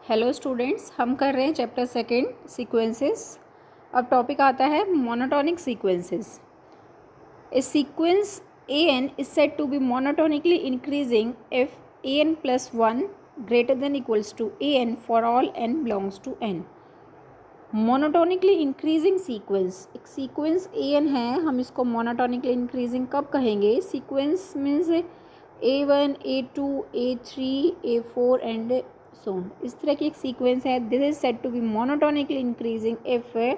Hello students, हम कर रहे हैं चैप्टर सेकेंड सीक्वेंसेस। अब टॉपिक आता है monotonic sequences. A sequence a n is said to be monotonically increasing if a n plus one greater than equals to a n for all n belongs to N. Monotonically increasing sequence, एक sequence a n है, हम इसको monotonically increasing कब कहेंगे? Sequence means A1, A2, A3, A4 and so इस तरह की एक सीक्वेंस है। This is said to be monotonically increasing if a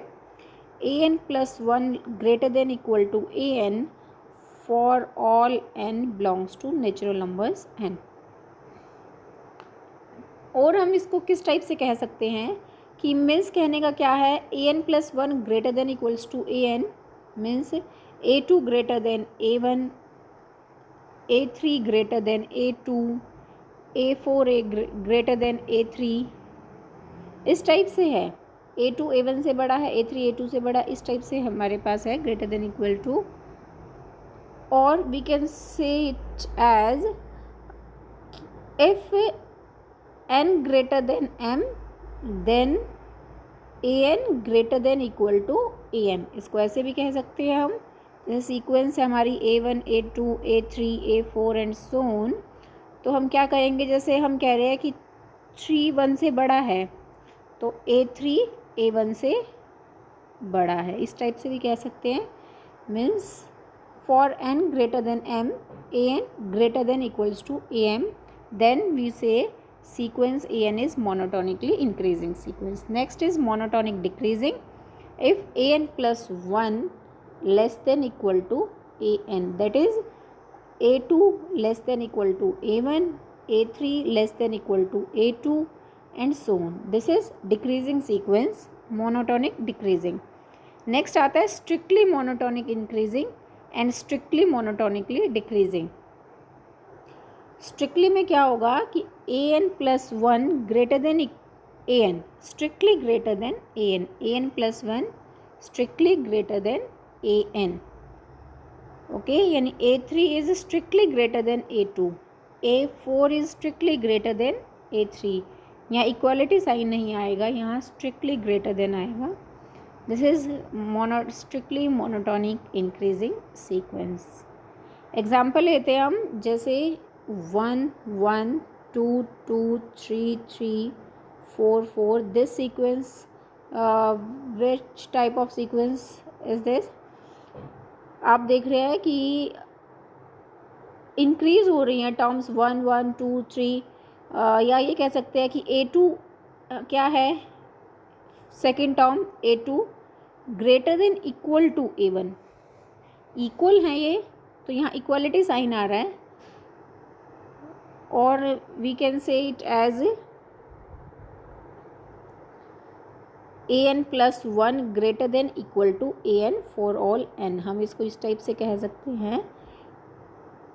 n plus one greater than equal to a n for all n belongs to natural numbers N. और हम इसको किस type से कह सकते हैं कि मीन्स कहने का क्या है, a n plus one greater than equals to a n means A2 greater than A1, A3 greater than A2, A4 greater than A3, इस टाइप से है। A2 A1 से बड़ा है, A3 A2 से बड़ा, इस टाइप से हमारे पास है ग्रेटर देन इक्वल टू। और we can say it as if n greater than m then an greater than equal to am। इसको ऐसे भी कह सकते हैं हम, जैसे सीक्वेंस है हमारी A1, A2, A3, A4 and so on. तो हम क्या करेंगे, जैसे हम कह रहे हैं कि 3 1 से बड़ा है तो A3 A1 से बड़ा है, इस टाइप से भी कह सकते हैं। Means for n greater than m an greater than equals to am, then we say sequence an is monotonically increasing sequence. Next is monotonic decreasing. If an plus 1 less than equal to an, that is A2 less than equal to A1, A3 less than equal to A2 and so on. This is decreasing sequence, monotonic decreasing. Next आता है strictly monotonic increasing and strictly monotonically decreasing. Strictly में क्या होगा कि ए n plus one greater than a n, strictly greater than a n plus one strictly greater than a n. Okay, यानी A3 is strictly greater than A2, A4 is strictly greater than A3। यहाँ equality sign नहीं आएगा, यहाँ strictly greater than आएगा। This is strictly monotonic increasing sequence. Example लेते हैं हम, जैसे 1 1 2 2 3 3 4 4। This sequence, which type of sequence is this? आप देख रहे हैं कि इंक्रीज हो रही हैं टर्म्स 1 1 2 3, या ये कह सकते हैं कि A2 क्या है, second term A2 greater than equal to A1, equal है ये, तो यहाँ इक्वालिटी साइन आ रहा है। और we can say it as an plus one greater than equal to an for all n। हम इसको इस टाइप से कह सकते हैं।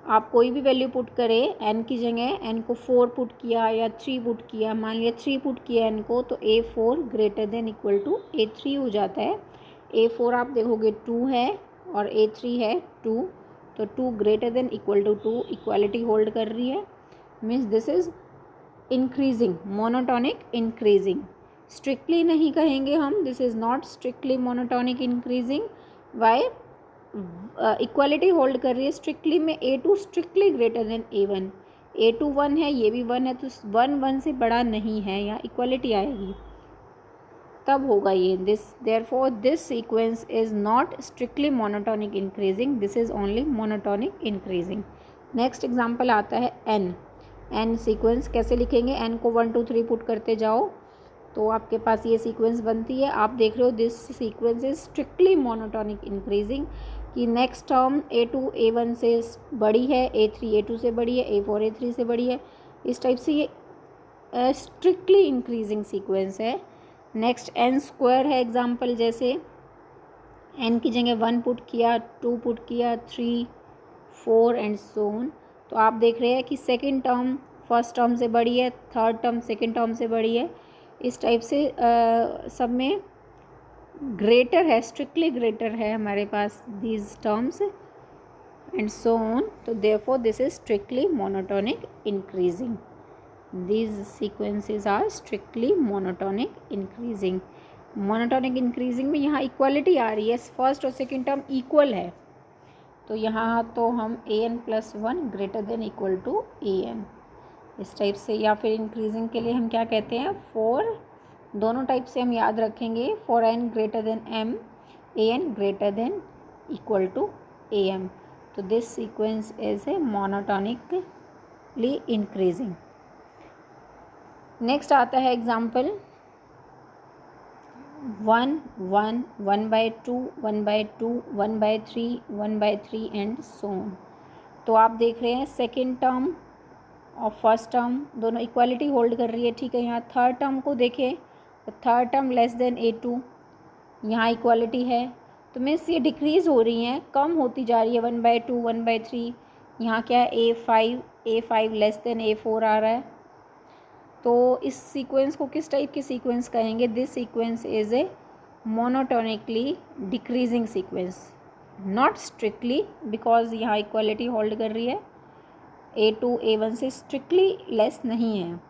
आप कोई भी वैल्यू पुट करें n की जगह, n को 4 पुट किया या 3 पुट किया, मान लिया 3 पुट किया n को, तो A4 greater than equal to A3 हो जाता है। A4 आप देखोगे 2 है और A3 है 2, तो 2 greater than equal to 2, equality hold कर रही है। Means this is increasing, monotonic increasing. Strictly नहीं कहेंगे हम, this is not strictly monotonic increasing. Why? Equality hold कर रही है। स्ट्रिक्टली में A2 strictly greater than A1, A2 1 है, ये भी 1 है, तो 1 1 से बड़ा नहीं है, यहाँ इक्वालिटी आएगी तब होगा ये। This therefore this sequence is not strictly monotonic increasing, this is only monotonic increasing. Next example आता है एन सीक्वेंस। कैसे लिखेंगे? एन को 1 2 3 पुट करते जाओ तो आपके पास ये सीक्वेंस बनती है। आप देख रहे हो this sequence is strictly monotonic increasing, कि नेक्स्ट टर्म A2 A1 से बड़ी है, A3 A2 से बड़ी है, A4 A3 से बड़ी है, इस टाइप से ये स्ट्रिक्टली इंक्रीजिंग सीक्वेंस है। नेक्स्ट एन स्क्वायर है एग्जाम्पल, जैसे n की जगह 1 पुट किया, 2 पुट किया, 3 4 एंड सो ऑन। तो आप देख रहे हैं कि सेकेंड टर्म फर्स्ट टर्म से बड़ी है, थर्ड टर्म सेकेंड टर्म से बड़ी है, इस टाइप से सब में ग्रेटर है, स्ट्रिक्टली ग्रेटर है हमारे पास these terms and so on. तो therefore this is strictly monotonic increasing. these sequences are strictly monotonic increasing. monotonic increasing में यहाँ इक्वालिटी आ रही है, फर्स्ट और सेकेंड टर्म इक्वल है, तो यहाँ तो हम an+1 greater than equal to an इस टाइप से, या फिर इंक्रीजिंग के लिए हम क्या कहते हैं, फॉर दोनों टाइप से हम याद रखेंगे, for n greater than m an greater than equal to am, तो this sequence is a monotonically increasing. Next आता है एग्जाम्पल 1 1 1/2 1/2 1/3 1/3 एंड सो ऑन। तो आप देख रहे हैं सेकेंड टर्म और फर्स्ट टर्म दोनों इक्वालिटी होल्ड कर रही है, ठीक है। यहाँ थर्ड टर्म को देखें तो third term less than a2, यहाँ इक्वालिटी है, तो मीन्स ये डिक्रीज़ हो रही हैं, कम होती जा रही है, 1/2 1/3, यहाँ क्या है a5 लेस देन a4 आ रहा है। तो इस सीक्वेंस को किस टाइप की सीक्वेंस कहेंगे, this sequence is a monotonically decreasing sequence, not strictly, because यहाँ इक्वालिटी होल्ड कर रही है, a2 a1 से स्ट्रिक्टली लेस नहीं है,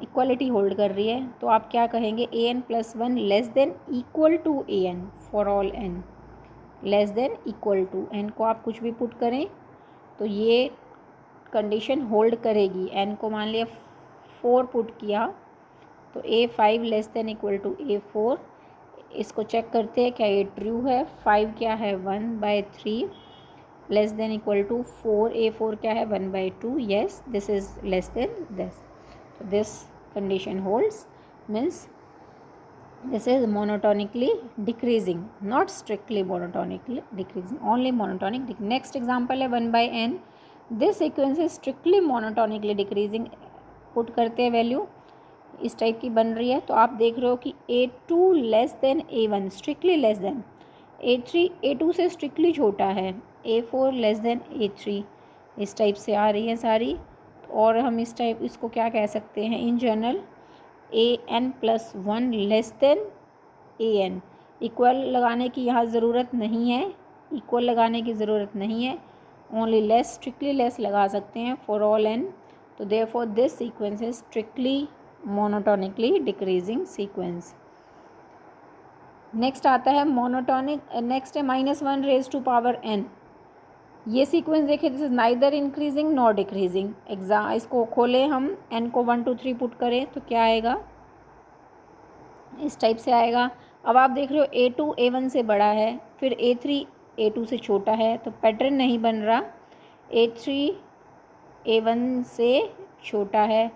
इक्वालिटी होल्ड कर रही है, तो आप क्या कहेंगे, an+1 less than equal to an for all n, less than equal to n को आप कुछ भी पुट करें तो ये कंडीशन होल्ड करेगी। n को मान लिया 4 पुट किया तो a5 less than equal to a4, इसको चेक करते हैं क्या ये ट्रू है, 5 क्या है 1/3 less than equal to 4, a4 क्या है 1/2, yes this is less then this, तो this condition holds, means this is monotonically decreasing, not strictly monotonically decreasing, only monotonic next example है 1/n, this sequence is strictly monotonically decreasing, put करते हैं value इस type की बन रही है, तो आप देख रहे हो कि a2 less then a1 strictly less than a3, a2 से स्ट्रिक्टली छोटा है, a4 लेस देन a3 इस टाइप से आ रही है सारी, और हम इस टाइप इसको क्या कह सकते हैं, in general an+1 less than an, equal लगाने की यहाँ ज़रूरत नहीं है, इक्वल लगाने की ज़रूरत नहीं है, ओनली लेस, स्ट्रिक्टली लेस लगा सकते हैं फॉर ऑल n, तो therefore this sequence is strictly monotonically decreasing sequence. Next आता है मोनोटोनिक, नेक्स्ट है -1⁻n, ये सीक्वेंस देखिए, this is neither increasing nor decreasing. इसको खोलें हम, n को 1 2 3 पुट करें तो क्या आएगा, इस टाइप से आएगा। अब आप देख रहे हो a2 a1 से बड़ा है, फिर a3 a2 से छोटा है, तो पैटर्न नहीं बन रहा, a3 a1 से छोटा है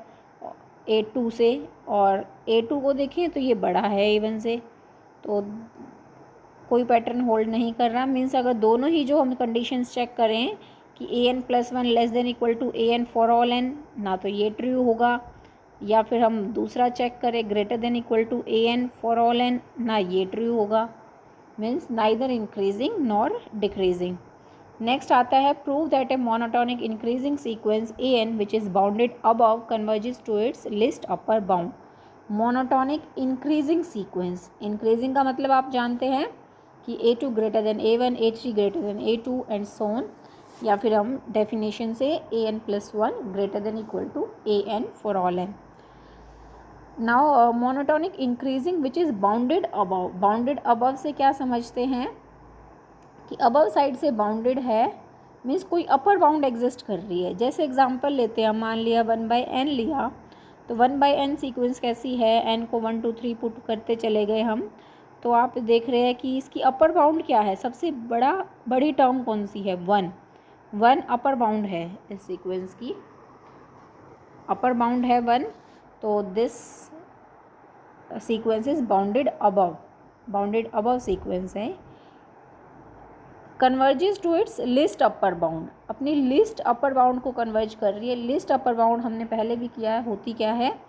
a2 से, और a2 को देखें तो ये बड़ा है a1 से, तो कोई पैटर्न होल्ड नहीं कर रहा। मीन्स अगर दोनों ही जो हम कंडीशंस चेक करें कि an+1 less than equal to an for all n, ना तो ये ट्रू होगा, या फिर हम दूसरा चेक करें greater than equal to an for all n, ना ये ट्रू होगा, means neither increasing nor decreasing. Next आता है prove that a monotonic increasing sequence an which is bounded above converges to its least upper bound. Monotonic increasing sequence, increasing का मतलब आप जानते हैं कि a2 greater than a1, a3 greater than a2 and so on, या फिर हम definition से an+1 greater than equal to an for all n। Now monotonic increasing which is bounded above, bounded above से क्या समझते हैं कि अबव साइड से बाउंडेड है, मीन्स कोई अपर बाउंड एग्जिस्ट कर रही है। जैसे एग्जांपल लेते हैं, मान लिया 1/n लिया, तो 1/n सीक्वेंस कैसी है, n को 1 2 3 पुट करते चले गए हम, तो आप देख रहे हैं कि इसकी अपर बाउंड क्या है, सबसे बड़ी टर्म कौन सी है, 1 अपर बाउंड है, इस सीक्वेंस की अपर बाउंड है 1, तो this sequence is bounded above sequence है। Converges to its least upper bound, अपनी लिस्ट अपर बाउंड को कन्वर्ज कर रही है। लिस्ट अपर बाउंड हमने पहले भी किया है, होती क्या है,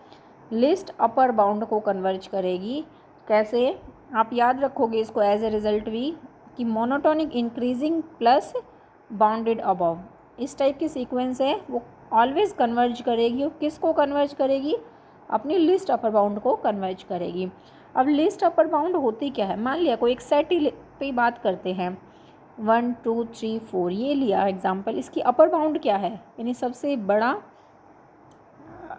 लिस्ट अपर बाउंड को कन्वर्ज करेगी। कैसे, आप याद रखोगे इसको एज ए रिजल्ट भी, कि monotonic increasing plus bounded above, इस टाइप की सीक्वेंस है, वो ऑलवेज कन्वर्ज करेगी। और किसको कन्वर्ज करेगी, अपनी लिस्ट अपर बाउंड को कन्वर्ज करेगी। अब लिस्ट अपर बाउंड होती क्या है, मान लिया कोई एक सेट ही पे बात करते हैं, 1 2 3 4 ये लिया एग्जाम्पल, इसकी अपर बाउंड क्या है, यानी सबसे बड़ा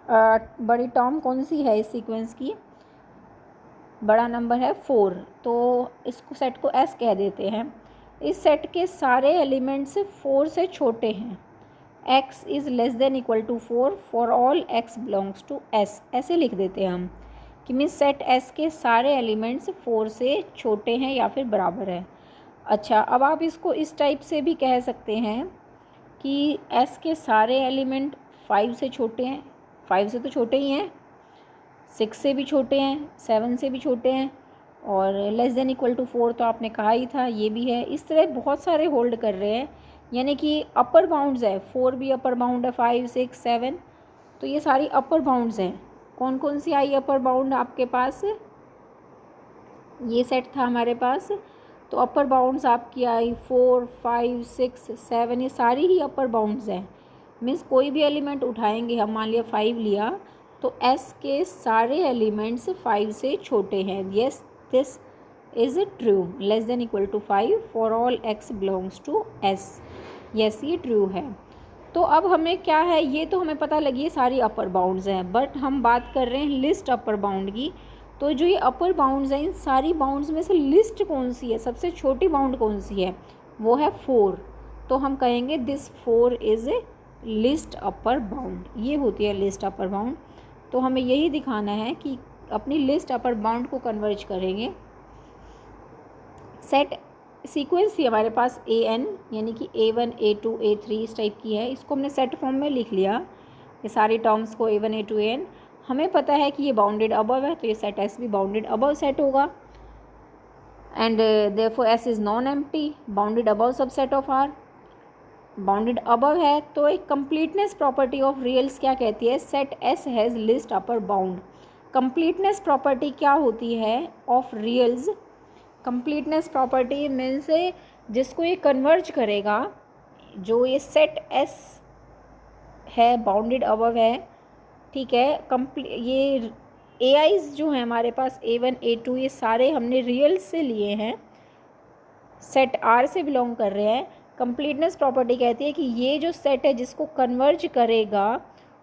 बड़ी टर्म कौन सी है इस सीक्वेंस की? बड़ा नंबर है 4, तो इसको सेट को एस कह देते हैं। इस सेट के सारे एलिमेंट्स 4 से छोटे हैं। x is less than equal to 4 for all x belongs to s, ऐसे लिख देते हैं हम कि मीन्स सेट s के सारे एलिमेंट्स 4 से छोटे हैं या फिर बराबर है। अच्छा, अब आप इसको इस टाइप से भी कह सकते हैं कि s के सारे एलिमेंट 5 से छोटे हैं, 5 से तो छोटे ही हैं, 6 से भी छोटे हैं, 7 से भी छोटे हैं, और लेस देन इक्वल टू 4 तो आपने कहा ही था, ये भी है। इस तरह बहुत सारे होल्ड कर रहे हैं, यानी कि अपर बाउंड्स है, 4 भी अपर बाउंड है, 5, 6, 7, तो ये सारी अपर बाउंड्स हैं। कौन कौन सी आई अपर बाउंड आपके पास? ये सेट था हमारे पास, तो अपर बाउंड्स आपकी आई 4, 5, 6, 7, ये सारी ही अपर बाउंड्स हैं। मीन्स कोई भी एलिमेंट उठाएंगे हम, मान लिया 5 लिया, तो s के सारे एलिमेंट्स 5 से छोटे हैं। Yes, this is true. Less than equal to 5 for all x belongs to s। Yes, ये ट्रू है। तो अब हमें क्या है, ये तो हमें पता लगी है सारी अपर बाउंड्स हैं, बट हम बात कर रहे हैं लिस्ट अपर बाउंड की। तो जो ये अपर बाउंड्स हैं, इन सारी बाउंड्स में से लिस्ट कौन सी है, सबसे छोटी बाउंड कौन सी है? वो है 4। तो हम कहेंगे this 4 is a list upper bound, ये होती है लिस्ट अपर बाउंड। तो हमें यही दिखाना है कि अपनी लिस्ट अपर बाउंड को कन्वर्ज करेंगे। सेट सीक्वेंस थी हमारे पास an, यानी कि a1, a2, a3 इस टाइप की है, इसको हमने सेट फॉर्म में लिख लिया, ये सारी टर्म्स को a1, a2, an। हमें पता है कि ये बाउंडेड अबव है, तो ये सेट s भी बाउंडेड अबव सेट होगा, and therefore s is non empty, bounded above subset of R। Bounded above है तो एक कंप्लीटनेस प्रॉपर्टी ऑफ रियल्स क्या कहती है? Set s has least upper bound. Completeness property क्या होती है ऑफ रियल्स? कंप्लीटनेस प्रॉपर्टी मीन्स जिसको ये कन्वर्ज करेगा, जो ये सेट s है बाउंडेड अबव है, ठीक है, ये AIs जो हैं हमारे पास a1, a2, ये सारे हमने रियल्स से लिए हैं, सेट R से बिलोंग कर रहे हैं। कंप्लीटनेस प्रॉपर्टी कहती है कि ये जो सेट है जिसको कन्वर्ज करेगा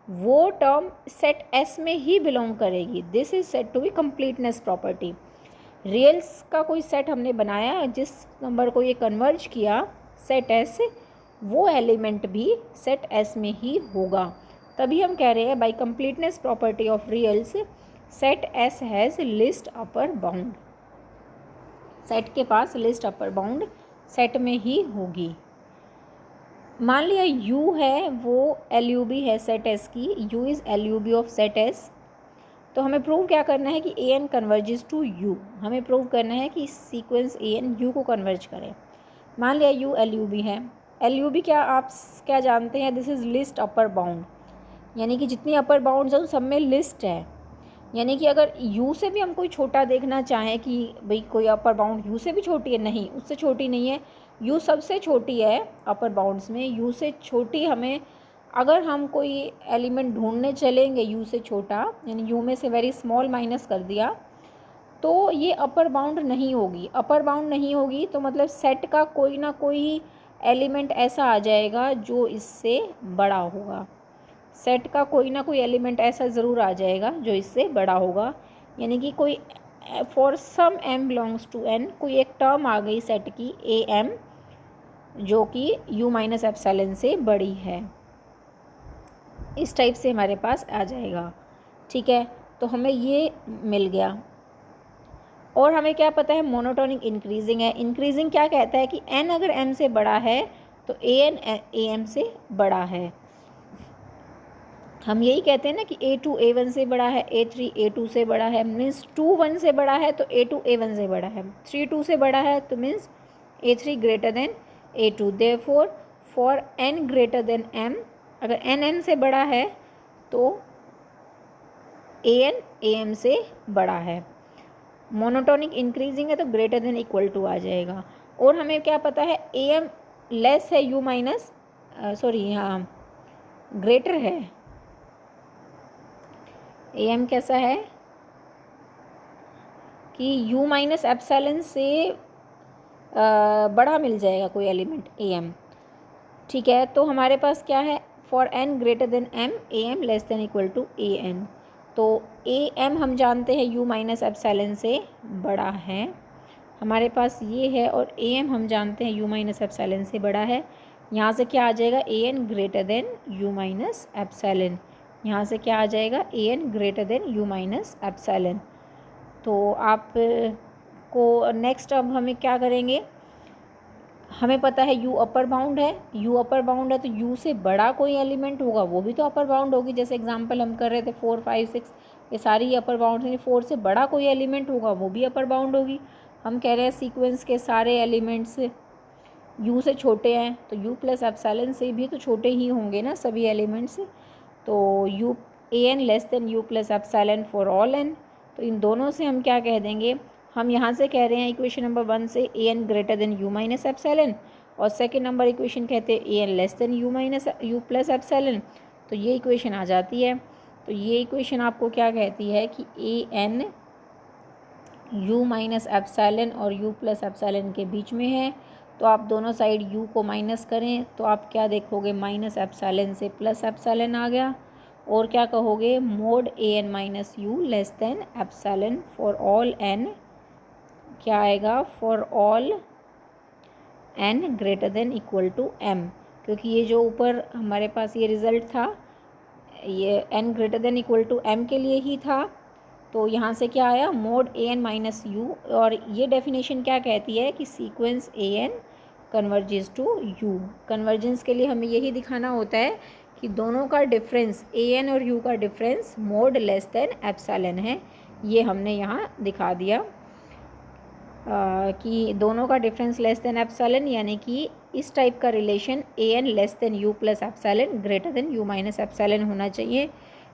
वो टर्म सेट S में ही बिलोंग करेगी। This is said to be completeness property. Reals का कोई सेट हमने बनाया, जिस नंबर को ये कन्वर्ज किया सेट S, वो एलिमेंट भी सेट S में ही होगा। तभी हम कह रहे हैं by completeness property of reals set S has least upper bound. Set के पास लिस्ट अपर बाउंड सेट में ही होगी। मान लिया U है वो LUB है सेट S की, U is LUB of set S। तो हमें प्रूव क्या करना है कि AN कन्वर्जेस टू U। हमें प्रूव करना है कि सीक्वेंस AN U को कन्वर्ज करे। मान लिया U LUB है, LUB क्या आप क्या जानते हैं? This is list upper bound, यानी कि जितनी अपर बाउंड्स हैं उन सब में लिस्ट है। यानी कि अगर U से भी हम कोई छोटा देखना चाहें कि भाई कोई अपर बाउंड U से भी छोटी है, नहीं, उससे छोटी नहीं है, U सबसे छोटी है अपर बाउंड्स में। U से छोटी हमें, अगर हम कोई एलिमेंट ढूंढने चलेंगे U से छोटा, यानी U में से वेरी स्मॉल माइनस कर दिया, तो ये अपर बाउंड नहीं होगी। अपर बाउंड नहीं होगी तो मतलब सेट का कोई ना कोई एलिमेंट ऐसा आ जाएगा जो इससे बड़ा होगा। सेट का कोई ना कोई एलिमेंट ऐसा ज़रूर आ जाएगा जो इससे बड़ा होगा, यानी कि कोई for some m belongs to n कोई एक टर्म आ गई सेट की am जो कि u माइनस एप्सिलॉन से बड़ी है। इस टाइप से हमारे पास आ जाएगा, ठीक है। तो हमें ये मिल गया। और हमें क्या पता है? मोनोटोनिक इंक्रीजिंग है। इंक्रीजिंग क्या कहता है कि n अगर m से बड़ा है तो an am से बड़ा है। हम यही कहते हैं ना कि A2 A1 से बड़ा है, A3 A2 से बड़ा है, मीन्स 2 1 से बड़ा है तो A2 A1 से बड़ा है, 3 2 से बड़ा है तो means A3 greater than A2। Therefore for n greater than m, अगर n m से बड़ा है तो an am से बड़ा है। मोनोटोनिक इंक्रीजिंग है तो ग्रेटर देन इक्वल टू आ जाएगा। और हमें क्या पता है? am लेस है u माइनस, सॉरी हाँ ग्रेटर है, am कैसा है कि u माइनस एप्सिलॉन से बड़ा मिल जाएगा कोई एलिमेंट am, ठीक है। तो हमारे पास क्या है? For n greater than m am less than equal to an। तो am हम जानते हैं u माइनस एप्सिलॉन से बड़ा है, हमारे पास ये है, और am हम जानते हैं u माइनस एप्सिलॉन से बड़ा है। यहाँ से क्या आ जाएगा, an greater than u minus epsilon. यहाँ से क्या आ जाएगा, an greater than u minus epsilon. तो आप को नेक्स्ट अब हमें क्या करेंगे, हमें पता है u अपर बाउंड है, u अपर बाउंड है तो u से बड़ा कोई एलिमेंट होगा वो भी तो अपर बाउंड होगी। जैसे एग्जांपल हम कर रहे थे 4 5 6, ये सारी अपर बाउंड है, 4 से बड़ा कोई एलिमेंट होगा वो भी अपर बाउंड होगी। हम कह रहे हैं सीक्वेंस के सारे एलिमेंट्स u से छोटे हैं, तो u प्लस एप्सिलॉन से भी तो छोटे ही होंगे ना सभी एलिमेंट्स। तो u an less then u plus epsilon for all n। तो इन दोनों से हम क्या कह देंगे, हम यहाँ से कह रहे हैं इक्वेशन नंबर 1 से an greater than u minus epsilon, और सेकेंड नंबर इक्वेशन कहते हैं an less then u plus epsilon. तो ये इक्वेशन आ जाती है। तो ये इक्वेशन आपको क्या कहती है कि an u माइनस एप्सिलॉन और u प्लस एप्सिलॉन के बीच में है। तो आप दोनों साइड u को माइनस करें तो आप क्या देखोगे, माइनस एप्सिलॉन से प्लस एप्सिलॉन आ गया। और क्या कहोगे, mod an minus u less than epsilon for all n, क्या आएगा, for all n greater than equal to m। क्योंकि ये जो ऊपर हमारे पास ये रिज़ल्ट था ये n greater than equal to m के लिए ही था। तो यहाँ से क्या आया, मोड an माइनस u। और ये डेफिनेशन क्या कहती है कि sequence an converges to u। Convergence के लिए हमें यही दिखाना होता है कि दोनों का डिफरेंस an और u का difference mode less than epsilon है। ये हमने यहाँ दिखा दिया कि दोनों का डिफरेंस लेस देन एप्सिलॉन, यानी कि इस टाइप का relation an less then u plus epsilon greater than u minus epsilon होना चाहिए।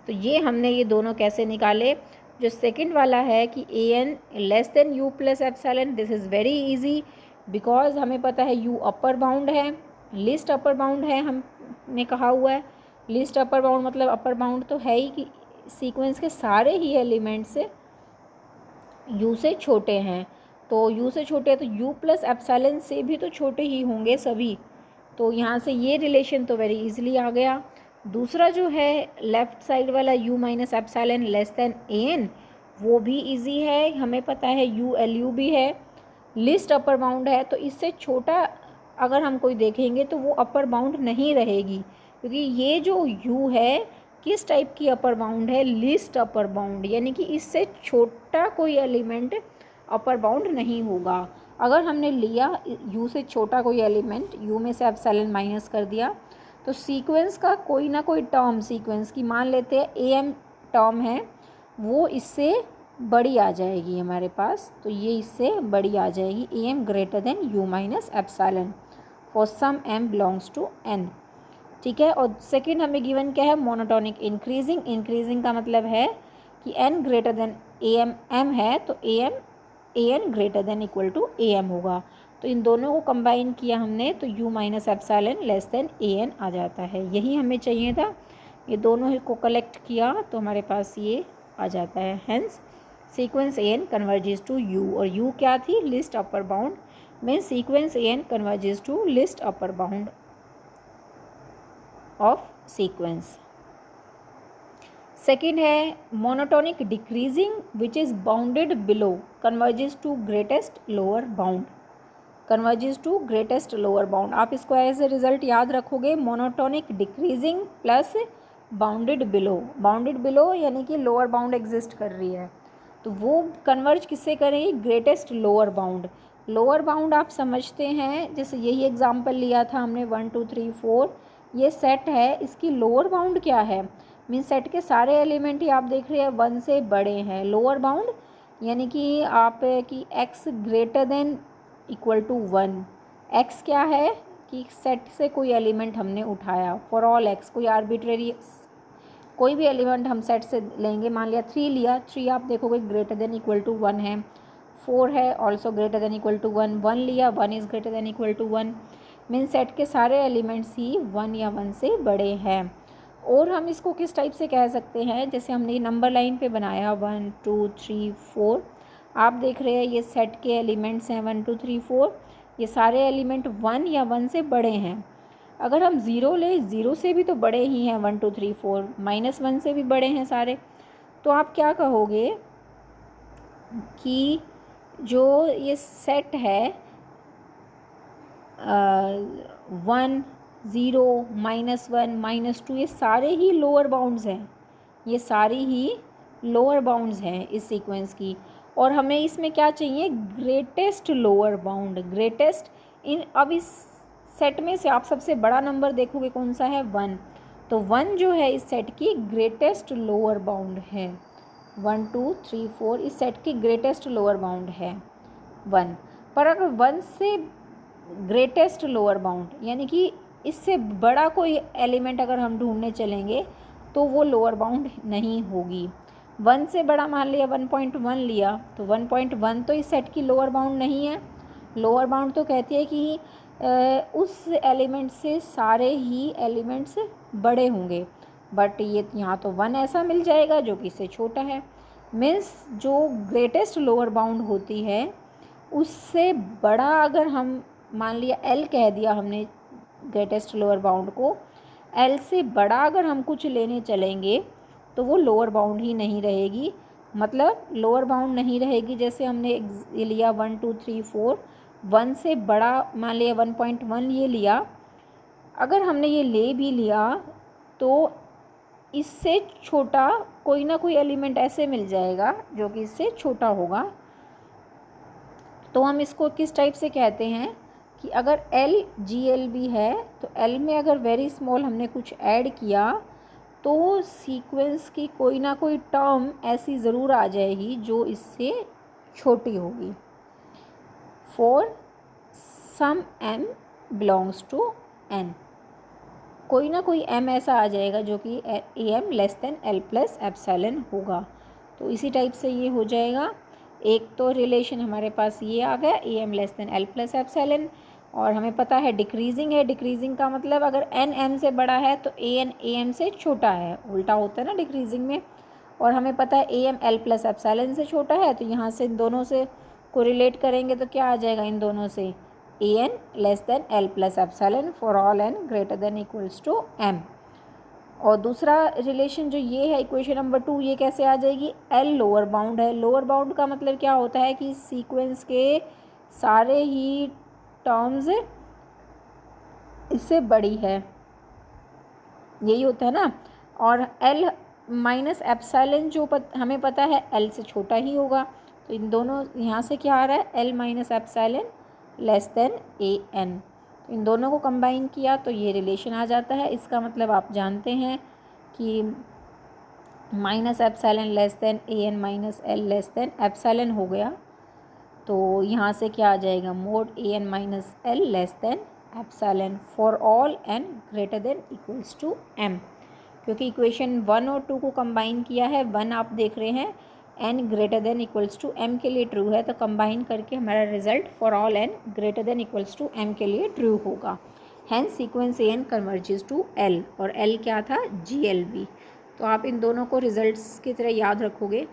तो ये हमने ये दोनों कैसे निकाले। जो सेकंड वाला है कि an less then u plus epsilon, this is very easy because हमें पता है u अपर बाउंड है, लिस्ट अपर बाउंड है, हमने कहा हुआ है। लिस्ट अपर बाउंड मतलब अपर बाउंड तो है ही कि सीक्वेंस के सारे ही एलिमेंट्स u से छोटे हैं। तो u से छोटे तो u प्लस एप्सिलॉन से भी तो छोटे ही होंगे सभी। तो यहाँ से ये रिलेशन तो वेरी इजीली आ गया। दूसरा जो है लेफ़्ट साइड वाला u minus epsilon less than an, वो भी इजी है, हमें पता है u LU भी है, लिस्ट अपर बाउंड है। तो इससे छोटा अगर हम कोई देखेंगे तो वो अपर बाउंड नहीं रहेगी, क्योंकि ये जो u है किस टाइप की अपर बाउंड है, लिस्ट अपर बाउंड, यानी कि इससे छोटा कोई एलिमेंट अपर बाउंड नहीं होगा। अगर हमने लिया u से छोटा कोई एलिमेंट, u में से एप्सिलॉन माइनस कर दिया, तो सीक्वेंस का कोई ना कोई टर्म, सीक्वेंस की मान लेते हैं am टर्म है, वो इससे बड़ी आ जाएगी हमारे पास। तो ये इससे बड़ी आ जाएगी, am greater than u minus epsilon for some m belongs to n। ठीक है। और सेकंड हमें गिवन क्या है, मोनोटोनिक इंक्रीजिंग। इंक्रीजिंग का मतलब है कि n ग्रेटर देन m है तो an greater than equal to am होगा। तो इन दोनों को कंबाइन किया हमने तो u minus epsilon less than an आ जाता है। यही हमें चाहिए था, ये दोनों को कलेक्ट किया तो हमारे पास ये आ जाता है। Hence sequence an converges to u, और u क्या थी, least upper bound, means sequence an converges to least upper bound of sequence. Second है monotonic decreasing which is bounded below converges to greatest lower bound. Converges to greatest lower bound, आप इसको as a result याद रखोगे, monotonic decreasing plus bounded below. Bounded below यानी कि lower bound exist कर रही है, तो वो कन्वर्ज किससे करेगी, greatest lower bound. Lower bound आप समझते हैं, जैसे यही एग्जांपल लिया था हमने 1 2 3 4, ये सेट है, इसकी लोअर बाउंड क्या है, मीन सेट के सारे एलिमेंट ही आप देख रहे हैं 1 से बड़े हैं। लोअर बाउंड यानी कि आप कि x greater than equal to 1, x क्या है कि सेट से कोई एलिमेंट हमने उठाया, फॉर ऑल x, कोई आर्बिट्रेरी कोई भी एलिमेंट हम सेट से लेंगे, मान लिया 3 लिया, 3 आप देखोगे ग्रेटर देन इक्वल टू 1 है, 4 है also greater than equal to 1, 1 लिया 1 is greater than equal to 1, mean set के सारे एलिमेंट्स ही 1 या 1 से बड़े हैं। और हम इसको किस टाइप से कह सकते हैं, जैसे हमने नंबर लाइन पे बनाया 1 2 3 4, आप देख रहे हैं ये सेट के एलिमेंट्स हैं 1 2 3 4, ये सारे एलिमेंट 1 या 1 से बड़े हैं। अगर हम ज़ीरो ले, ज़ीरो से भी तो बड़े ही हैं 1 2 3 4, -1 से भी बड़े हैं सारे। तो आप क्या कहोगे कि जो ये सेट है 1 0 -1 -2 ये सारे ही लोअर बाउंड्स हैं, ये सारी ही लोअर बाउंड्स हैं इस सीक्वेंस की। और हमें इसमें क्या चाहिए, ग्रेटेस्ट लोअर बाउंड, ग्रेटेस्ट इन। अब इस सेट में से आप सबसे बड़ा नंबर देखोगे कौन सा है, 1। तो 1 जो है इस सेट की ग्रेटेस्ट लोअर बाउंड है। 1 2 3 4 इस सेट की ग्रेटेस्ट लोअर बाउंड है 1। पर अगर 1 से ग्रेटेस्ट लोअर बाउंड यानी कि इससे बड़ा कोई एलिमेंट अगर हम ढूंढने चलेंगे तो वो लोअर बाउंड नहीं होगी। 1 से बड़ा मान लिया 1.1 लिया, तो 1.1 तो इस सेट की लोअर बाउंड नहीं है। लोअर बाउंड तो कहती है कि उस एलिमेंट से सारे ही एलिमेंट्स बड़े होंगे, बट ये यहाँ तो 1 ऐसा मिल जाएगा जो कि इससे छोटा है। मीन्स जो ग्रेटेस्ट लोअर बाउंड होती है उससे बड़ा अगर हम मान लिया L कह दिया हमने ग्रेटेस्ट लोअर बाउंड को, L से बड़ा अगर हम कुछ लेने चलेंगे तो वो लोअर बाउंड ही नहीं रहेगी। मतलब लोअर बाउंड नहीं रहेगी। जैसे हमने ये लिया 1 2 3 4, 1 से बड़ा मान लिया 1.1 ये लिया, अगर हमने ये ले भी लिया तो इससे छोटा कोई ना कोई एलिमेंट ऐसे मिल जाएगा जो कि इससे छोटा होगा। तो हम इसको किस टाइप से कहते हैं कि अगर L GLB है तो L में अगर वेरी स्मॉल हमने कुछ ऐड किया तो सीक्वेंस की कोई ना कोई टर्म ऐसी ज़रूर आ जाएगी जो इससे छोटी होगी। For some m belongs to n, कोई ना कोई m ऐसा आ जाएगा जो कि am less than l plus epsilon होगा। तो इसी टाइप से ये हो जाएगा। एक तो रिलेशन हमारे पास ये आ गया am less than l plus epsilon, और हमें पता है डिक्रीजिंग है। डिक्रीजिंग का मतलब अगर n m से बड़ा है तो an am से छोटा है, उल्टा होता है ना डिक्रीजिंग में। और हमें पता है am l प्लस एप्सिलॉन से छोटा है, तो यहाँ से इन दोनों से को रिलेट करेंगे तो क्या आ जाएगा इन दोनों से, an less than l plus epsilon for all n greater than equals to m। और दूसरा रिलेशन जो ये है इक्वेशन नंबर 2, ये कैसे आ जाएगी, L लोअर बाउंड है। लोअर बाउंड का मतलब क्या होता है कि सीक्वेंस के सारे ही टर्म्स इससे बड़ी है, यही होता है ना। और L माइनस एप्सिलॉन जो हमें पता है L से छोटा ही होगा, तो इन दोनों यहाँ से क्या आ रहा है, L minus epsilon less than an। तो इन दोनों को कंबाइन किया तो ये रिलेशन आ जाता है। इसका मतलब आप जानते हैं कि minus epsilon less than an minus l less than epsilon हो गया। तो यहाँ से क्या आ जाएगा, mod an minus l less than epsilon for all n greater than equals to m। क्योंकि इक्वेशन 1 और 2 को कंबाइन किया है, 1 आप देख रहे हैं n greater than equals to m के लिए ट्रू है, तो कंबाइन करके हमारा result for all n greater than equals to m के लिए ट्रू होगा। Hence sequence an converges to l, और l क्या था, GLB। तो आप इन दोनों को रिजल्ट्स की तरह याद रखोगे।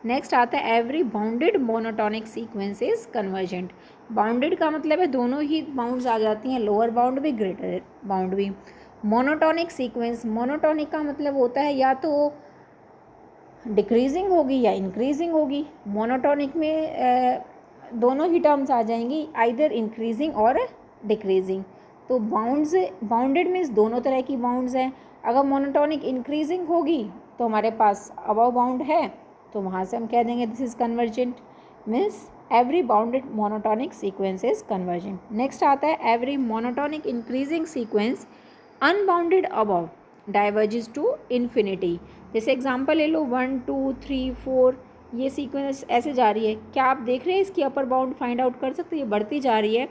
नेक्स्ट आता है every bounded monotonic sequence is convergent. Bounded का मतलब है दोनों ही बाउंड्स आ जाती हैं, लोअर बाउंड भी ग्रेटर बाउंड भी। मोनोटॉनिक सीक्वेंस, मोनोटॉनिक का मतलब होता है या तो डिक्रीजिंग होगी या इंक्रीजिंग होगी। मोनोटॉनिक में दोनों ही टर्म्स आ जाएंगी, आइदर इंक्रीजिंग और डिक्रीजिंग। तो बाउंड्स, बाउंडेड मीन्स दोनों तरह की बाउंड्स हैं। अगर मोनोटॉनिक इंक्रीजिंग होगी तो हमारे पास अबव बाउंड है, तो वहाँ से हम कह देंगे this is convergent. Means every bounded monotonic sequence is convergent. Next आता है every monotonic increasing sequence unbounded above diverges to infinity. जैसे एग्जांपल ले लो 1 2 3 4, ये सीक्वेंस ऐसे जा रही है, क्या आप देख रहे हैं इसकी अपर बाउंड फाइंड आउट कर सकते हैं, ये बढ़ती जा रही है,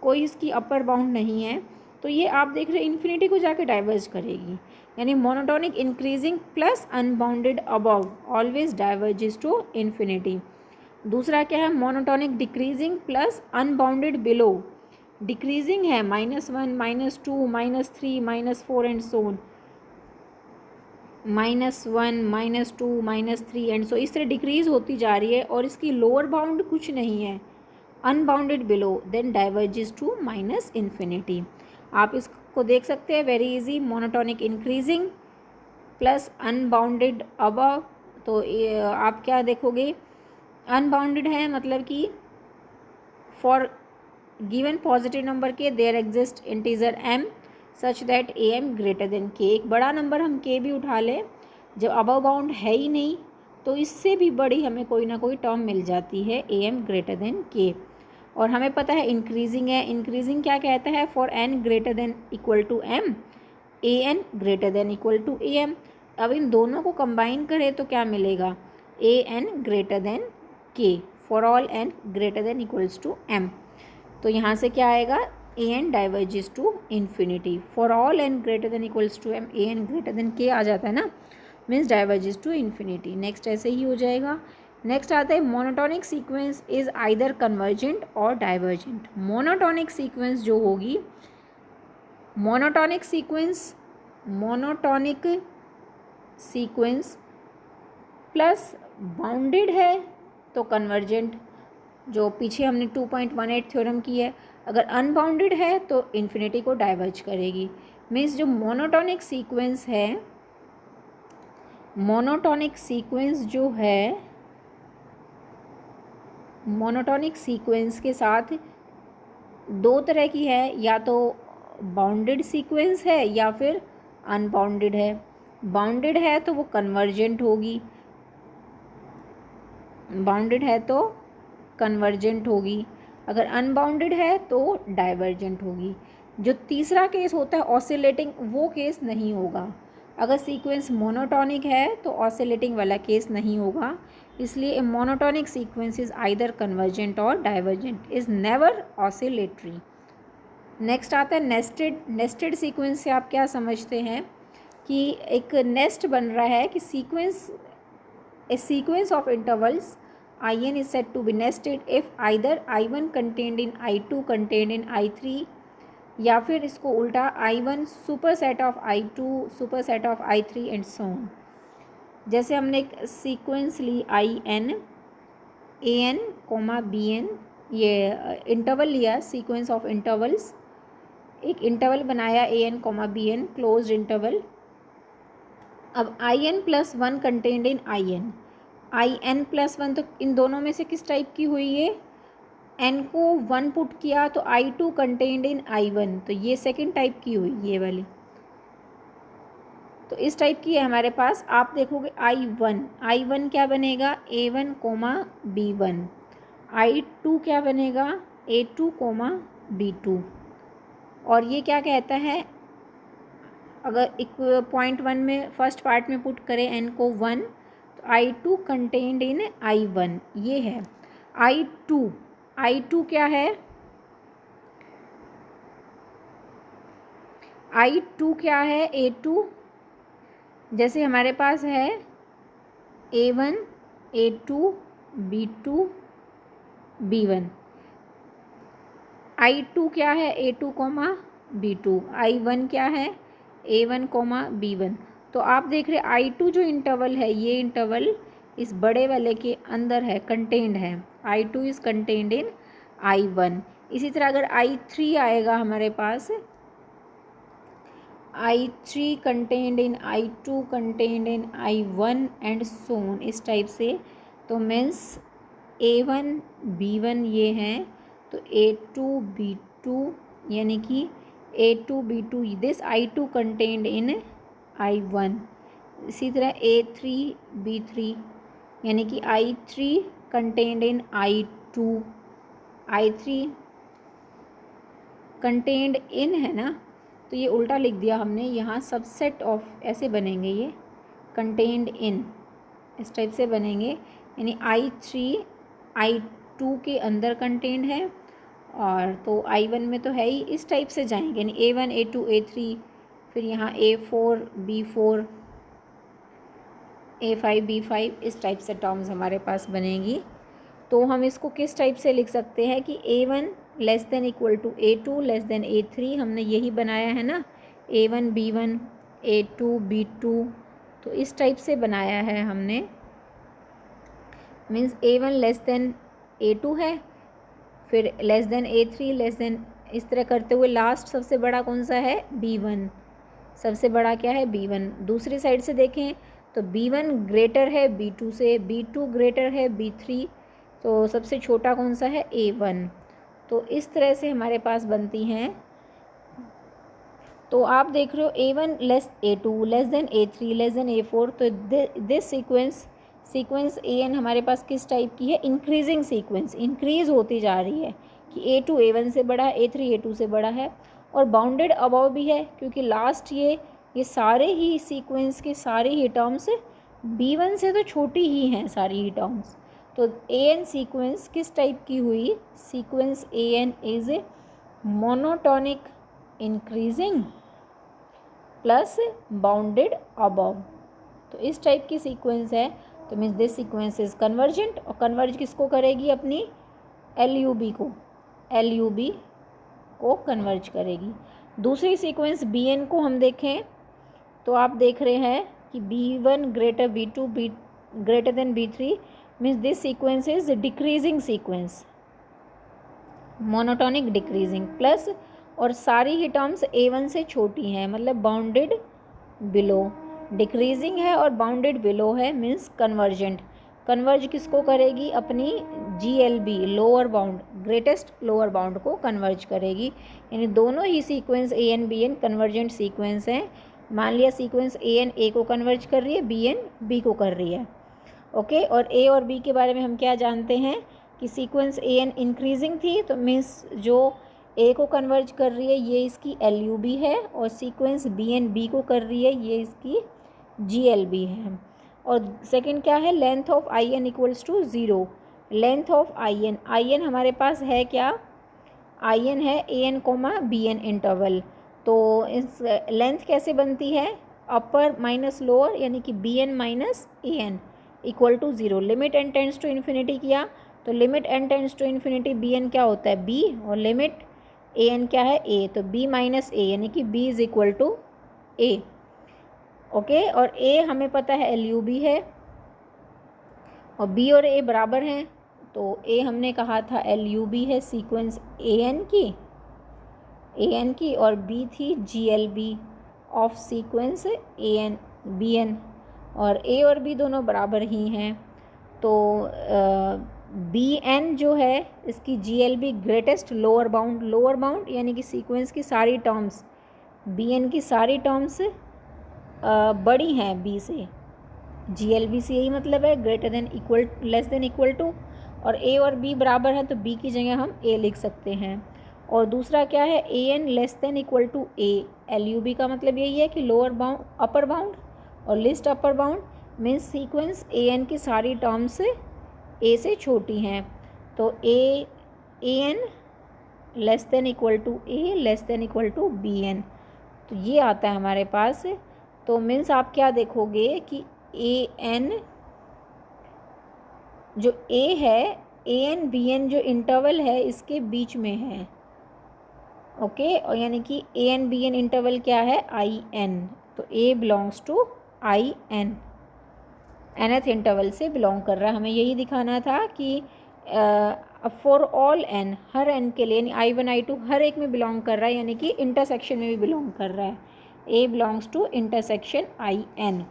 कोई इसकी अपर बाउंड नहीं है, तो ये आप देख रहे हैं इन्फिनिटी को जाके डाइवर्ज करेगी। यानी monotonic increasing plus unbounded above always diverges to infinity. दूसरा क्या है, monotonic decreasing plus unbounded below. Decreasing है -1 -2 -3 -4 and so on, -1 -2 -3 and so इस तरह डिक्रीज होती जा रही है और इसकी लोअर बाउंड कुछ नहीं है, unbounded below, then diverges to minus infinity. आप इसको देख सकते हैं, very easy, monotonic increasing plus unbounded above. तो आप क्या देखोगे, अनबाउंडेड है मतलब कि for given positive number K there exist integer m such that A M greater than K. एक बड़ा नंबर हम k भी उठा लें, जब अबव बाउंड है ही नहीं तो इससे भी बड़ी हमें कोई ना कोई टर्म मिल जाती है ए एम ग्रेटर देन के। और हमें पता है इंक्रीजिंग है, इंक्रीजिंग क्या कहता है, for n greater than equal to m a n greater than equal to a m. अब इन दोनों को कंबाइन करें तो क्या मिलेगा, a n greater than k for all n greater than equals to m। तो यहाँ से क्या आएगा, a n diverges to infinity for all n greater than equals to m, a n greater than k आ जाता है ना, means diverges to infinity. Next ऐसे ही हो जाएगा। नेक्स्ट आता है monotonic sequence is either convergent और डाइवर्जेंट। मोनोटोनिक सीक्वेंस जो होगी, मोनोटोनिक सीक्वेंस प्लस बाउंडेड है तो कन्वर्जेंट, जो पीछे हमने 2.18 थ्योरम की है। अगर अनबाउंडेड है तो इन्फिनिटी को डाइवर्ज करेगी। मीन्स जो मोनोटोनिक सीक्वेंस है, मोनोटोनिक सीक्वेंस जो है, मोनोटोनिक सीक्वेंस के साथ दो तरह की है, या तो बाउंडेड सीक्वेंस है या फिर अनबाउंडेड है। बाउंडेड है तो वो कन्वर्जेंट होगी, बाउंडेड है तो कन्वर्जेंट होगी, अगर अनबाउंडेड है तो डाइवर्जेंट होगी। जो तीसरा केस होता है ऑसिलेटिंग, वो केस नहीं होगा। अगर सीक्वेंस मोनोटोनिक है तो ऑसिलेटिंग वाला केस नहीं होगा। इसलिए monotonic sequence is either convergent और divergent, is never oscillatory. Next आता है नेस्टेड। नेस्टेड सीक्वेंस से आप क्या समझते हैं कि एक नेस्ट बन रहा है कि a sequence of intervals in is said to be nested if either I1 contained in I2 contained in I3, या फिर इसको उल्टा I1 superset of I2 superset of I3 and so on। जैसे हमने एक सीक्वेंस ली IN AN BN, ये interval लिया, सीक्वेंस ऑफ इंटरवल्स, एक इंटरवल बनाया AN BN क्लोज्ड इंटरवल। अब IN+1 कंटेंड इन IN+1, तो इन दोनों में से किस टाइप की हुई है, n को 1 पुट किया तो I2 कंटेंड इन I1, तो ये सेकंड टाइप की हुई, ये वाली। तो इस टाइप की है हमारे पास। आप देखोगे I1 क्या बनेगा, A1, B1। I2 क्या बनेगा, A2, B2। और ये क्या कहता है, अगर एक पॉइंट 1 में फर्स्ट पार्ट में पुट करें n को 1, तो I2 कंटेंड इन I1, ये है I2 क्या है, I2 क्या है, A2, जैसे हमारे पास है A1, A2, B2, B1। I2 क्या है, A2, B2। I1 क्या है, A1, B1। तो आप देख रहे I2 जो इंटरवल है, ये इंटरवल इस बड़े वाले के अंदर है, कंटेंड है। I2 is contained in I1। इसी तरह अगर I3 आएगा हमारे पास, I3 contained in I2 contained in I1 and so on, इस टाइप से। तो मीन्स A1, B1 ये हैं, तो A2, B2, यानी कि A2, B2, this I2 contained in I1। इसी तरह A3, B3, यानी कि I3 कंटेंड इन I2, I3 कंटेंड इन है ना, तो ये उल्टा लिख दिया हमने यहाँ, सबसेट ऑफ ऐसे बनेंगे, ये कंटेंड इन इस टाइप से बनेंगे, यानी I3 I2 के अंदर कंटेंड है, और तो I1 में तो है ही, इस टाइप से जाएंगे, यानी A1, A2, A3, फिर यहाँ A4, B4, A5, B5, इस टाइप से टर्म्स हमारे पास बनेंगी। तो हम इसको किस टाइप से लिख सकते हैं कि A1 less than equal to A2 less than A3, हमने यही बनाया है ना, A1, B1, A2, B2, तो इस टाइप से बनाया है हमने। Means A1 less then A2 है, फिर less than A3 less than इस तरह करते हुए लास्ट सबसे बड़ा कौन सा है, B1, सबसे बड़ा क्या है B1। दूसरी साइड से देखें तो B1 ग्रेटर है B2 से, B2 ग्रेटर है B3, तो सबसे छोटा कौन सा है A1। तो इस तरह से हमारे पास बनती हैं। तो आप देख रहे हो A1 less A2 less than A3 less than A4, तो दिस सीक्वेंस AN हमारे पास किस टाइप की है, इंक्रीजिंग सीक्वेंस, इंक्रीज होती जा रही है कि A2 A1 से बड़ा है, A3 A2 से बड़ा है, और बाउंडेड अबव भी है क्योंकि लास्ट ये सारे ही सीक्वेंस के सारे ही टर्म्स B1 से तो छोटी ही हैं सारी ही टर्म्स। तो AN सीक्वेंस किस टाइप की हुई, sequence AN is a monotonic increasing plus bounded above, तो इस टाइप की सीक्वेंस है। तो means this sequence is convergent, और कन्वर्ज किसको करेगी, अपनी LUB को कन्वर्ज करेगी। दूसरी सीक्वेंस BN को हम देखें तो आप देख रहे हैं कि B1 greater B2 B greater than B3, means this sequence is decreasing sequence, monotonic decreasing plus, और सारी ही टर्म्स A1 से छोटी हैं, मतलब बाउंडेड बिलो, डिक्रीजिंग है और बाउंडेड बिलो है, मीन्स कन्वर्जेंट। कन्वर्ज किसको करेगी, अपनी GLB lower bound, greatest lower bound को कन्वर्ज करेगी। यानी दोनों ही sequence AN BN convergent sequence हैं। मान लिया सीक्वेंस AN A को कन्वर्ज कर रही है, BN B को कर रही है, ओके। और A और B के बारे में हम क्या जानते हैं कि सीक्वेंस AN इंक्रीजिंग थी, तो मीन्स जो A को कन्वर्ज कर रही है ये इसकी LUB है, और सीक्वेंस BN B को कर रही है ये इसकी GLB है। और सेकंड क्या है, length of IN equals to 0, length of IN हमारे पास है क्या, IN है AN BN इंटरवल। तो इस लेंथ कैसे बनती है, अपर माइनस लोअर, यानी कि BN minus AN equal to 0। Limit n tends to infinity किया तो limit n tends to infinity BN क्या होता है B, और लिमिट AN क्या है A, तो B माइनस A, यानी कि B is equal to A, okay. और A हमें पता है LUB है, और B और A बराबर हैं, तो A हमने कहा था LUB है सीक्वेंस AN की, और B थी GLB of sequence AN BN, और A और B दोनों बराबर ही हैं। तो BN जो है इसकी GLB ग्रेटेस्ट लोअर बाउंड यानी कि सीक्वेंस की सारी टर्म्स, BN की सारी टर्म्स बड़ी हैं B से, GLB से यही मतलब है greater than equal less than equal to, और A और B बराबर है तो B की जगह हम A लिख सकते हैं। और दूसरा क्या है, AN less than equal to A, LUB का मतलब यही है कि लोअर बाउंड अपर बाउंड, और least upper bound means sequence AN की सारी टर्म्स A से छोटी हैं, तो AN less than equal to A less than equal to BN, तो ये आता है हमारे पास। तो मीन्स आप क्या देखोगे कि AN जो A है, AN BN जो इंटरवल है इसके बीच में है, ओके। और यानी कि AN BN इंटरवल क्या है IN, तो A belongs to IN, nth interval से बिलोंग कर रहा है। हमें यही दिखाना था कि फॉर ऑल n, हर n के लिए, यानी I1 I2 हर एक में बिलोंग कर रहा है, यानी कि इंटरसेक्शन में भी बिलोंग कर रहा है। A belongs to intersection IN,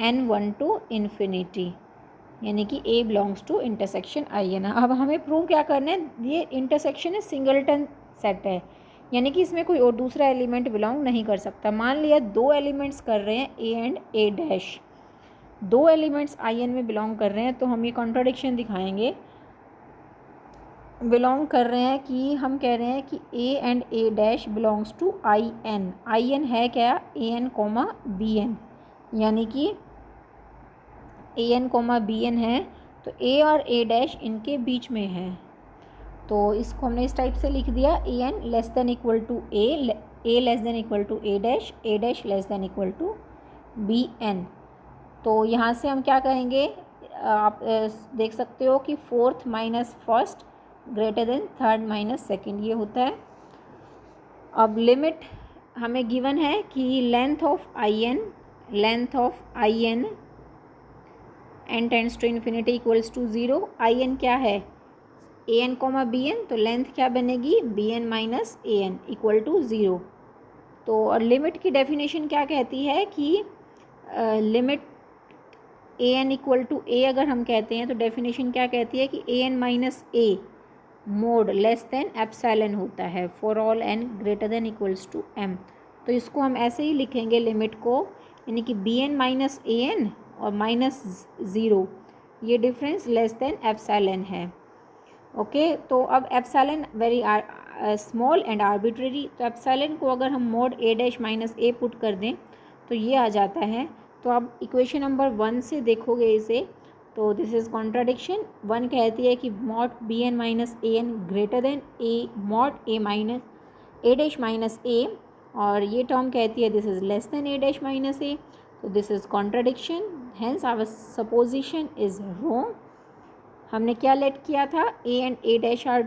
N1 to infinity, यानी कि A belongs to intersection IN। अब हमें प्रूव क्या करना है, ये इंटरसेक्शन है सिंगलटन सेट है, यानी कि इसमें कोई और दूसरा एलिमेंट बिलोंग नहीं कर सकता। मान लिया दो एलिमेंट्स कर रहे हैं A एंड A डैश, दो एलिमेंट्स IN में बिलोंग कर रहे हैं, तो हम ये कॉन्ट्राडिक्शन दिखाएंगे। बिलोंग कर रहे हैं कि हम कह रहे हैं कि A and A dash belongs to IN है क्या AN कोमा BN, यानी कि AN कोमा BN है, तो A और A डैश इनके बीच में है, तो इसको हमने इस टाइप से लिख दिया AN less than equal to A less than equal to A dash less than equal to BN। तो यहाँ से हम क्या कहेंगे, आप देख सकते हो कि fourth minus first greater than third minus second, ये होता है। अब लिमिट हमें गिवन है कि length of IN n tends to infinity equals to 0, IN क्या है a n comma b n, तो लेंथ क्या बनेगी, b n minus a n equal to zero. तो और लिमिट की डेफिनेशन क्या कहती है कि limit a n equal to a अगर हम कहते हैं तो डेफिनेशन क्या कहती है कि ए N minus A mod less than epsilon होता है for all N greater than equals to M. तो इसको हम ऐसे ही लिखेंगे लिमिट को, यानी कि B n minus a N और माइनस ज़ीरो, ये डिफरेंस लेस देन एप्सिलॉन है। ओके, तो अब epsilon very small and arbitrary, तो एप्सिलॉन को अगर हम मोड ए डैश माइनस ए पुट कर दें तो ये आ जाता है। तो आप इक्वेशन नंबर 1 से देखोगे इसे, तो दिस इज़ कॉन्ट्राडिक्शन। 1 कहती है कि mod b n minus a n greater than a mod a minus a dash minus a, और ये टर्म कहती है this is less than a dash minus a. तो this is contradiction, hence our supposition is wrong. हमने क्या let किया था, a and a dash are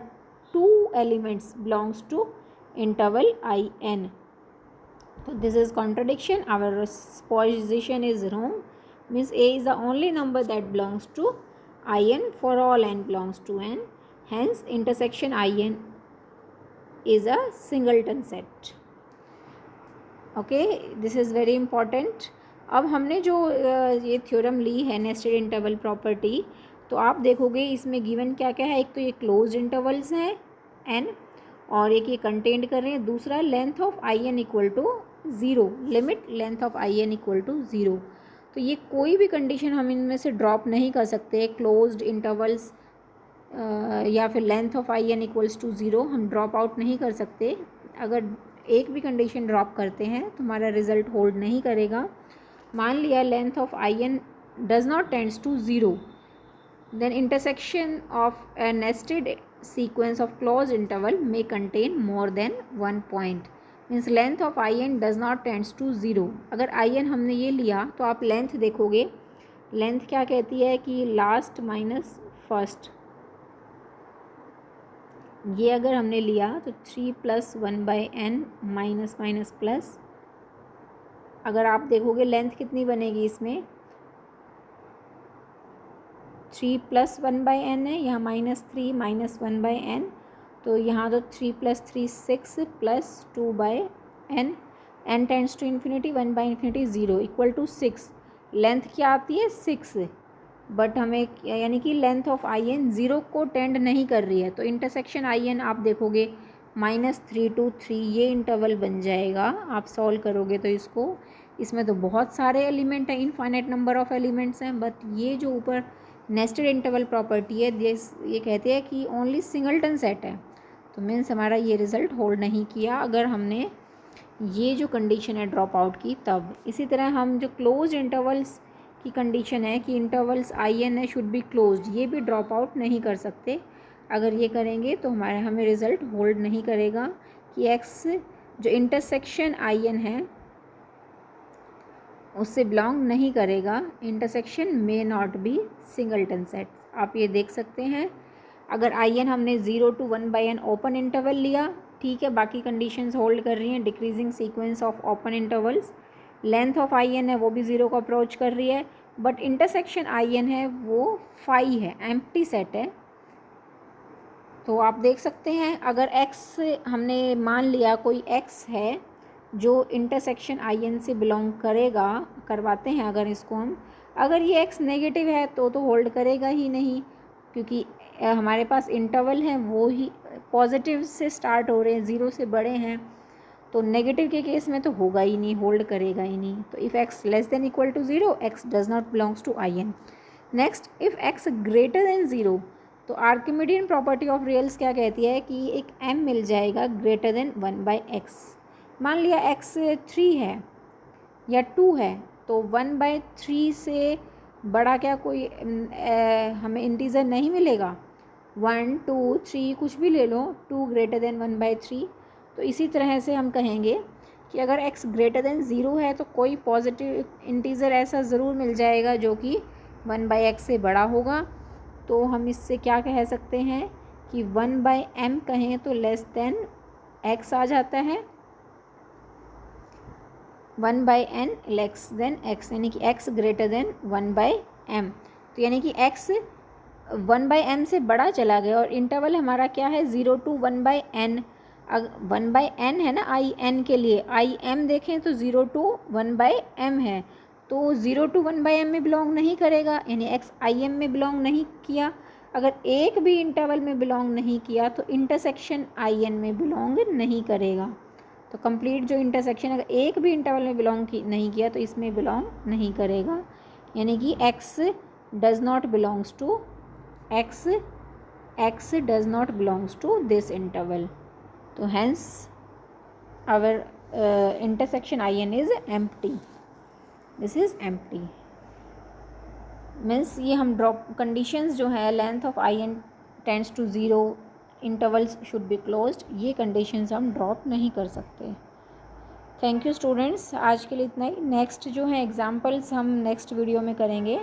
two elements belongs to interval I n. So this is contradiction, our position is wrong, means a is the only number that belongs to in for all n belongs to n, hence intersection in is a singleton set. Okay, this is very important. अब हमने जो ये theorem ली है nested interval property, तो आप देखोगे इसमें given क्या क्या है, एक तो ये क्लोज इंटरवल्स हैं n, और एक ये कंटेंट कर रहे हैं, दूसरा length of I N equal to zero, limit length of I N equal to zero. तो ये कोई भी कंडीशन हम इनमें से ड्रॉप नहीं कर सकते, क्लोज्ड इंटरवल्स या फिर length of I N equals to zero हम ड्रॉप आउट नहीं कर सकते। अगर एक भी कंडीशन ड्रॉप करते हैं तो हमारा रिजल्ट होल्ड नहीं करेगा। मान लिया length of I N does not tends to zero, then intersection of a nested sequence of closed interval may contain more than one point, means length of in does not tends to zero। अगर in हमने ये लिया तो आप length देखोगे, length क्या कहती है कि लास्ट माइनस फर्स्ट, ये अगर हमने लिया तो 3 + 1/n माइनस माइनस प्लस, अगर आप देखोगे लेंथ कितनी बनेगी इसमें, 3 + 1/n है, यहाँ -3 - 1/n, तो यहाँ तो 3 + 3 6 + 2/n, n tends to infinity, 1/∞ 0 equal to 6। लेंथ क्या आती है 6, बट हमें यानी कि length of I N zero को टेंड नहीं कर रही है, तो इंटरसेक्शन आई एन आप देखोगे -3 to 3 ये इंटरवल बन जाएगा। आप सॉल्व करोगे तो इसमें तो बहुत सारे एलिमेंट हैं, इनफाइनाइट नंबर ऑफ एलिमेंट्स हैं, बट ये जो ऊपर नेस्टेड इंटरवल प्रॉपर्टी है ये कहते हैं कि ओनली सिंगलटन सेट है, तो मीन्स हमारा ये रिज़ल्ट होल्ड नहीं किया अगर हमने ये जो कंडीशन है ड्रॉप आउट की तब। इसी तरह हम जो क्लोज इंटरवल्स की कंडीशन है कि इंटरवल्स आई एन है शुड बी क्लोज्ड, ये भी ड्रॉप आउट नहीं कर सकते। अगर ये करेंगे तो हमें रिज़ल्ट होल्ड नहीं करेगा कि एक्स जो इंटरसेक्शन आई एन है उससे बिलोंग नहीं करेगा, intersection may not be singleton set. आप ये देख सकते हैं, अगर आई एन हमने 0 to 1/n ओपन इंटरवल लिया, ठीक है, बाकी कंडीशंस होल्ड कर रही हैं, decreasing sequence of open intervals, length of I N है वो भी 0 को अप्रोच कर रही है, बट इंटरसेक्शन आई एन है वो 5 है, एम्प्टी सेट है। तो आप देख सकते हैं अगर एक्स हमने मान लिया कोई एक्स है जो इंटरसेक्शन आई एन से बिलोंग करेगा, करवाते हैं अगर इसको हम, अगर ये एक्स नेगेटिव है तो होल्ड करेगा ही नहीं, क्योंकि हमारे पास इंटरवल हैं वो ही पॉजिटिव से स्टार्ट हो रहे हैं, 0 से बड़े हैं, तो नेगेटिव के केस में तो होगा ही नहीं, होल्ड करेगा ही नहीं। तो if X less than equal to 0 X does not belongs to I N. Next, if X greater than 0, तो आर्किमिडियन प्रॉपर्टी ऑफ रियल्स क्या कहती है कि एक m मिल जाएगा ग्रेटर देन 1/x। मान लिया x 3 है या 2 है, तो 1/3 से बड़ा क्या कोई हमें इंटीजर नहीं मिलेगा, 1 2 3 कुछ भी ले लो, 2 ग्रेटर देन 1/3। तो इसी तरह से हम कहेंगे कि अगर x ग्रेटर देन 0 है तो कोई पॉजिटिव इंटीजर ऐसा ज़रूर मिल जाएगा जो कि 1/x से बड़ा होगा। तो हम इससे क्या कह सकते हैं कि 1/m कहें तो लेस देन x आ जाता है, 1/n लेस देन x, यानी कि x ग्रेटर देन 1/m। तो यानी कि x 1/m से बड़ा चला गया और इंटरवल हमारा क्या है 0 to 1/n। 1/n है ना IN के लिए, IM देखें तो 0 to 1/m है, तो 0 to 1/m में बिलोंग नहीं करेगा, यानी x IM में बिलोंग नहीं किया। अगर एक भी इंटरवल में बिलोंग नहीं किया तो इंटरसेक्शन IN में बिलोंग नहीं करेगा। तो कंप्लीट जो इंटरसेक्शन अगर एक भी इंटरवल में बिलोंग नहीं किया तो इसमें बिलोंग नहीं करेगा, यानी कि x does not belongs to x does not belongs to this interval. तो hence our intersection IN is empty. This is empty. Means ये हम ड्रॉप कंडीशंस जो है length of IN tends to 0, intervals should be closed, ये conditions हम drop नहीं कर सकते। थैंक यू स्टूडेंट्स, आज के लिए इतना ही। नेक्स्ट जो है एग्जाम्पल्स हम नेक्स्ट वीडियो में करेंगे।